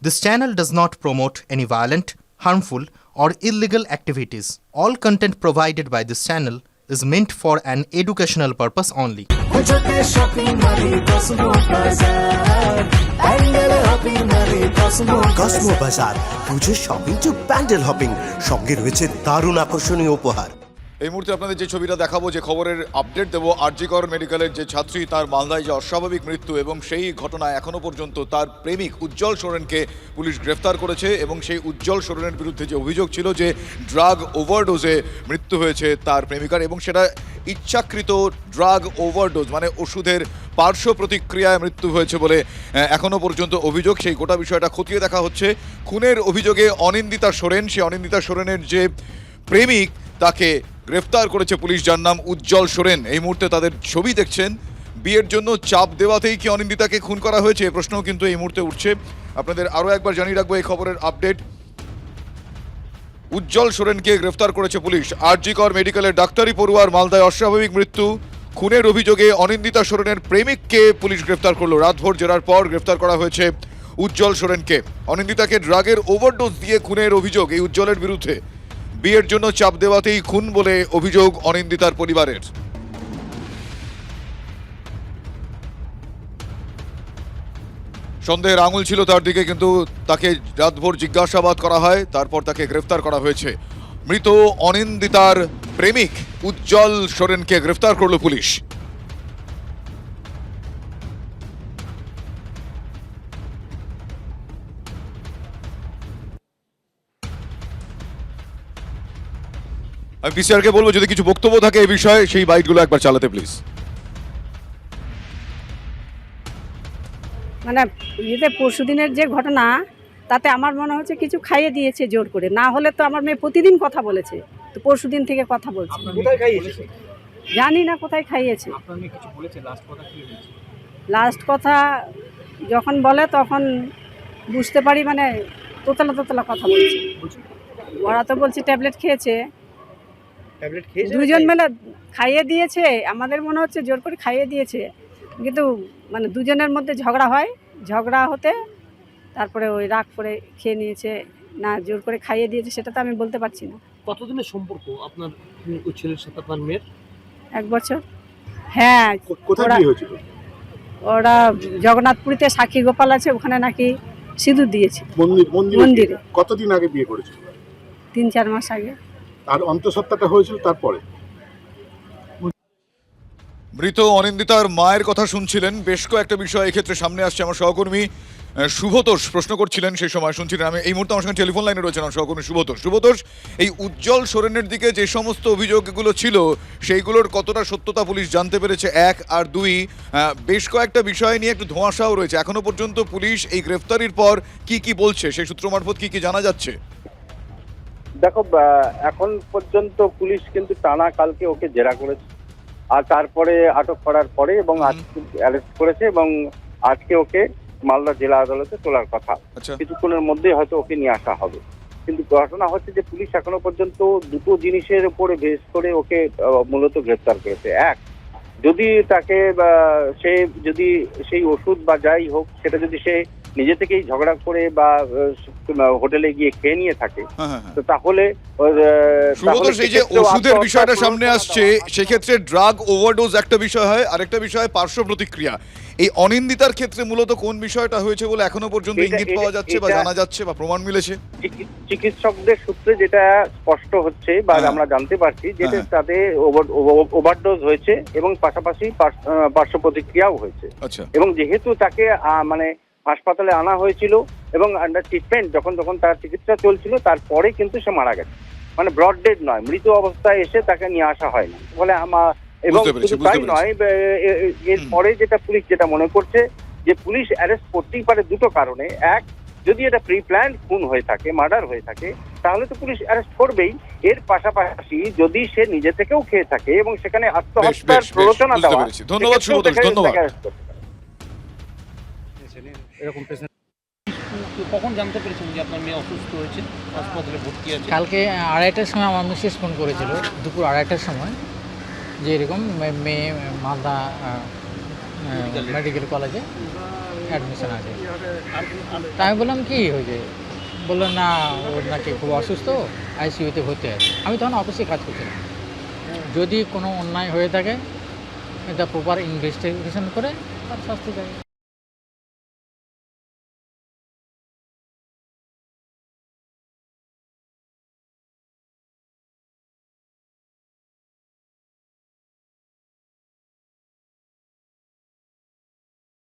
This channel does not promote any violent, harmful, or illegal activities. All content provided by this channel is meant for an educational purpose only. Cosmo বাজার পুজোর shopping two pandal hopping, সঙ্গে রয়েছে দারুণ আকর্ষণীয় উপহার। এই মুহূর্তে আপনাদের যে ছবিটা দেখাবো, যে খবরের আপডেট দেবো, আর.জি. কর মেডিকেলের যে ছাত্রী, তার মালদায় যে অস্বাভাবিক মৃত্যু এবং সেই ঘটনায় এখনো পর্যন্ত তার প্রেমিক উজ্জ্বল সোরেনকে পুলিশ গ্রেফতার করেছে। এবং সেই উজ্জ্বল সোরেনের বিরুদ্ধে যে অভিযোগ ছিল যে ড্রাগ ওভারডোজে মৃত্যু হয়েছে তার প্রেমিকার, এবং সেটা ইচ্ছাকৃত ড্রাগ ওভারডোজ মানে ওষুধের পার্শ্ব প্রতিক্রিয়ায় মৃত্যু হয়েছে বলে এখনো পর্যন্ত অভিযোগ। সেই গোটা বিষয়টা খতিয়ে দেখা হচ্ছে। খুনের অভিযোগে অনিন্দিতা সোরেন, সেই অনিন্দিতা সোরেনের যে প্রেমিক, তাকে গ্রেফতার করেছে পুলিশ, যার নাম উজ্জ্বল সোরেন। এই মুহূর্তে তাদের ছবি দেখছেন। বিয়ের জন্য চাপ দেওয়াতেই কি অনিন্দিতাকে খুন করা হয়েছে, এই প্রশ্নও কিন্তু এই মুহূর্তে উঠছে। আপনাদের আরও একবার জানিয়ে রাখবো এই খবরের আপডেট। উজ্জ্বল সোরেনকে গ্রেফতার করেছে পুলিশ। আর.জি. কর মেডিকেলের ডাক্তারি পড়ুয়ার মালদায় অস্বাভাবিক মৃত্যু। খুনের অভিযোগে অনিন্দিতা সোরেনের প্রেমিককে পুলিশ গ্রেফতার করলো। রাতভর জেরার পর গ্রেফতার করা হয়েছে উজ্জ্বল সোরেনকে। অনিন্দিতাকে ড্রাগের ওভারডোজ দিয়ে খুনের অভিযোগ এই উজ্জ্বলের বিরুদ্ধে। বিয়ের জন্য চাপ দেওয়াতেই খুন বলে অভিযোগ অনিন্দিতার পরিবারের। সন্দেহের আঙুল ছিল তার দিকে, কিন্তু তাকে রাতভর জিজ্ঞাসাবাদ করা হয়, তারপর তাকে গ্রেফতার করা হয়েছে। মৃত অনিন্দিতার প্রেমিক উজ্জ্বল সোরেনকে গ্রেফতার করল পুলিশ। আমি পিসিআরকে বলবো যদি কিছু বক্তব্য থাকে এই বিষয়ে, সেই বাইটগুলো একবার চালাতে প্লিজ। মানে পরশুদিনের যে ঘটনা, তাতে আমার মনে হচ্ছে কিছু খাইয়ে দিয়েছে জোর করে। না হলে তো আমার মেয়ে প্রতিদিন কথা বলেছে, তো পরশুদিন থেকে কথা বলছে। জানি না কোথায় খাইয়েছে। লাস্ট কথা যখন বলে তখন বুঝতে পারি, মানে তোতলা তোতলা কথা বলছে। ওরা তো বলছে ট্যাবলেট খেয়েছে, দুজন মিলে খাইয়ে দিয়েছে। আমাদের মনে হচ্ছে জোর করে খাইয়ে দিয়েছে, কিন্তু মানে দুজনের মধ্যে ঝগড়া হয়, ঝগড়া হতে তারপরে ওই রাগ করে খেয়ে নিয়েছে। না জোর করে খাইয়ে দিয়েছে সেটা তো আমি বলতে পারছি না। কতদিনের সম্পর্ক আপনার ওই ছেলের সাথে আপনার মেয়ের? 1 বছর। হ্যাঁ, কোথায় বিয়ে হয়েছিল? ওরা জগন্নাথপুরীতে সাক্ষী গোপাল আছে, ওখানে নাকি সিঁদুর দিয়েছে মন্দিরে। কতদিন আগে বিয়ে করেছিল? 3-4 মাস আগে। আর অন্তঃসত্ত্বাটা হয়েছিল তারপরে? মৃত অনিন্দিতার মায়ের কথা শুনছিলেন। বেশ কয়েকটা বিষয় এক্ষেত্রে সামনে আসছে। আমার সহকর্মী শুভতোষ প্রশ্ন করছিলেন, সেই সময় শুনছিলেন। আমি এই মুহূর্তে আমার সঙ্গে টেলিফোন লাইনে রয়েছেন আমার সহকর্মী শুভতোষ। এই উজ্জ্বল সোরেনের দিকে যে সমস্ত অভিযোগগুলো ছিল, সেইগুলোর কতটা সত্যতা পুলিশ জানতে পেরেছে, 1 আর 2 বেশ কয়েকটা বিষয় নিয়ে একটু ধোঁয়াশাও রয়েছে। এখনো পর্যন্ত পুলিশ এই গ্রেফতারির পর কি বলছে, সেই সূত্র মারফত কি জানা যাচ্ছে? দেখো, এখন পর্যন্ত পুলিশ কিন্তু টানা কালকে ওকে জেরা করেছে, আর তারপরে আটক করার পরে এবং আজকে অ্যারেস্ট করেছে, এবং আজকে ওকে মালদা জেলা আদালতে তোলার কথা। কিছুক্ষণের মধ্যেই হয়তো ওকে নিয়ে আসা হবে। কিন্তু ঘটনা হচ্ছে যে পুলিশ এখনো পর্যন্ত দুটো জিনিসের উপরে বেস করে ওকে মূলত গ্রেফতার করেছে। 1, যদি তাকে সে যদি সেই ওষুধ বা যাই হোক সেটা যদি সে নিজে থেকেই ঝগড়া করে বা হোটেলে গিয়ে খেয়ে নিয়ে থাকে, তো তাহলে এই যে ওষুধের বিষয়টা সামনে আসছে, সেক্ষেত্রে ড্রাগ ওভারডোজ একটা বিষয় হয়, আরেকটা বিষয় পার্শ্ব প্রতিক্রিয়া। এই অনিন্দিতার ক্ষেত্রে মূলত কোন বিষয়টা হয়েছে বলে এখনো পর্যন্ত ইঙ্গিত পাওয়া যাচ্ছে বা জানা যাচ্ছে বা প্রমাণ মিলেছে? চিকিৎসকদের সূত্রে যেটা স্পষ্ট হচ্ছে বা আমরা জানতে পারছি, যেটা তাতে ওভারডোজ হয়েছে এবং পাশাপাশি পার্শ্ব প্রতিক্রিয়াও হয়েছে। এবং যেহেতু তাকে মানে হাসপাতালে আনা হয়েছিল এবং আন্ডার ট্রিটমেন্ট, যখন তার চিকিৎসা চলছিল, তারপরে কিন্তু সে মারা গেছে। মানে ব্রড ডেড নয়, মৃত অবস্থায় এসে তাকে নিয়ে আসা হয়নি বলে আমার। এবং শুধু তাই নয়, এরপরে যেটা পুলিশ যেটা মনে করছে যে পুলিশ অ্যারেস্ট করতেই পারে দুটো কারণে। 1, যদি এটা প্রি প্ল্যান খুন হয়ে থাকে, মার্ডার হয়ে থাকে, তাহলে তো পুলিশ অ্যারেস্ট করবেই। এর পাশাপাশি যদি সে নিজে থেকেও খেয়ে থাকে এবং সেখানে আত্মহত্যার প্ররোচনা দেওয়া। ধন্যবাদ শুভতোষ, ধন্যবাদ। কখন জানতে পেরেছেন যে আপনার মেয়ে অসুস্থ হয়েছে, হাসপাতালে ভর্তি আছে? কালকে 2:30টার সময় আমার মিসেস ফোন করেছিল, দুপুর 2:30টার সময়, যে এরকম মেয়ে মালদা মেডিকেল কলেজে অ্যাডমিশন আছে। তাই আমি বললাম কি হয়েছে, বললো না ওর নাকি খুব অসুস্থ, আইসিইউতে ভর্তি আছে। আমি তখন অফিসে কাজ করছিলাম। যদি কোনো অন্যায় হয়ে থাকে এটা প্রপার ইনভেস্টিগেশন করে তার শাস্তি দেয়।